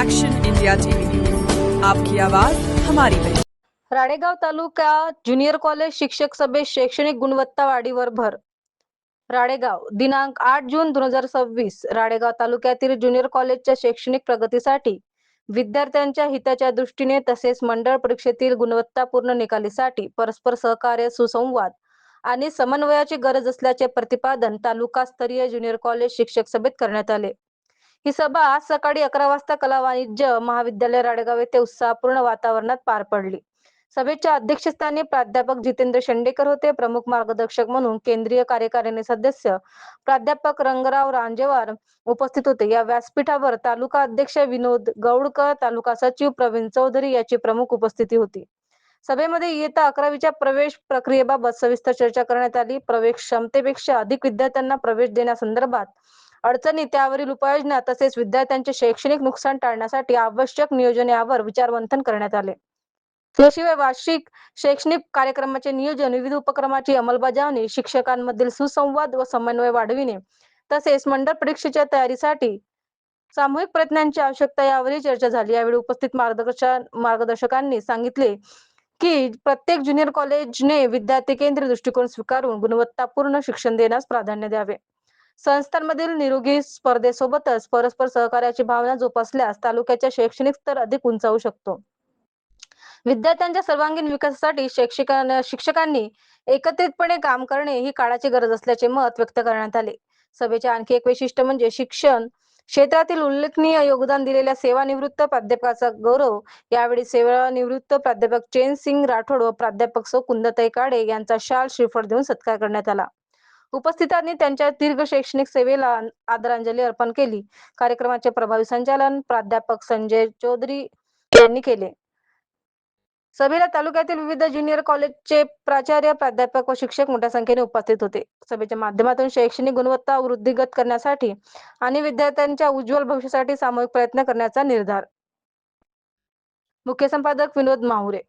Action India TV news, आपकी आवाज हमारी पहचान। राळेगाव तालुका ज्युनियर कॉलेज शिक्षक सभेत शैक्षणिक गुणवत्ता वाढीवर भर। राळेगाव दिनांक 8 जून 2026 राळेगाव तालुक्यातील ज्युनियर कॉलेजच्या शैक्षणिक प्रगतीसाठी, विद्यार्थ्यांच्या हिताच्या दृष्टीने तसेच मंडळ परीक्षेतील गुणवत्तापूर्ण निकालीसाठी परस्पर सहकार्य, सुसंवाद आणि समन्वयाची गरज असल्याचे प्रतिपादन तालुकास्तरीय ज्युनियर कॉलेज शिक्षक सभेत करण्यात आले। ही सभा आज सकाळी 11 वाजता कला वाणिज्य महाविद्यालय राळेगाव येथे उत्साहपूर्ण वातावरणात पार पडली। सभेच्या अध्यक्षस्थानी प्राध्यापक जितेंद्र शेंडेकर होते। प्रमुख मार्गदर्शक म्हणून केंद्रीय कार्यकारिणी सदस्य प्राध्यापक रंगराव रांजेवार उपस्थित होते। या व्यासपीठावर तालुका अध्यक्ष विनोद गौडकर, तालुका सचिव प्रवीण चौधरी याची प्रमुख उपस्थिती होती। सभेमध्ये इयत्ता 11वीच्या प्रवेश प्रक्रियेबाबत सविस्तर चर्चा करण्यात आली। प्रवेश क्षमतेपेक्षा अधिक विद्यार्थ्यांना प्रवेश देण्यासंदर्भात अडचणी, त्यावरील उपाययोजना तसेच विद्यार्थ्यांचे शैक्षणिक नुकसान टाळण्यासाठी आवश्यक नियोजन यावर विचारमंथन करण्यात आले। याशिवाय वार्षिक शैक्षणिक कार्यक्रमाचे नियोजन, विविध उपक्रमाची अंमलबजावणी, शिक्षकांमधील सुसंवाद व समन्वय वाढविणे तसेच मंडळ परीक्षेच्या तयारीसाठी सामूहिक प्रयत्नांची आवश्यकता यावरही चर्चा झाली। यावेळी उपस्थित मार्गदर्शकांनी सांगितले की प्रत्येक ज्युनियर कॉलेजने विद्यार्थी केंद्रित दृष्टिकोन स्वीकारून गुणवत्तापूर्ण शिक्षण देण्यास प्राधान्य द्यावे। संस्थांमधील निरोगी स्पर्धेसोबतच परस्पर सहकार्याची भावना जोपासल्यास तालुक्याचा शैक्षणिक स्तर अधिक उंचावू शकतो। विद्यार्थ्यांच्या सर्वांगीण विकासासाठी शिक्षकांनी एकत्रितपणे काम करणे ही काळाची गरज असल्याचे मत व्यक्त करण्यात आले। सभेचे आणखी एक वैशिष्ट्य म्हणजे शिक्षण क्षेत्रातील उल्लेखनीय योगदान दिलेल्या सेवानिवृत्त प्राध्यापकाचा गौरव। यावेळी सेवानिवृत्त प्राध्यापक चैन सिंग राठोड व प्राध्यापक सौ कुंदताई काळे यांचा शाल, श्रीफळ देऊन सत्कार करण्यात आला। उपस्थितांनी त्यांच्या दीर्घ शैक्षणिक सेवेला आदरांजली अर्पण केली। कार्यक्रमाचे प्रभावी संचालन प्राध्यापक संजय चौधरी यांनी केले। सभेला तालुक्यातील विविध ज्युनियर कॉलेजचे प्राचार्य, प्राध्यापक व शिक्षक मोठ्या संख्येने उपस्थित होते। सभेच्या माध्यमातून शैक्षणिक गुणवत्ता वृद्धिंगत करण्यासाठी आणि विद्यार्थ्यांच्या उज्ज्वल भविष्यासाठी सामूहिक प्रयत्न करण्याचा निर्धार। मुख्य संपादक विनोद माहुरे।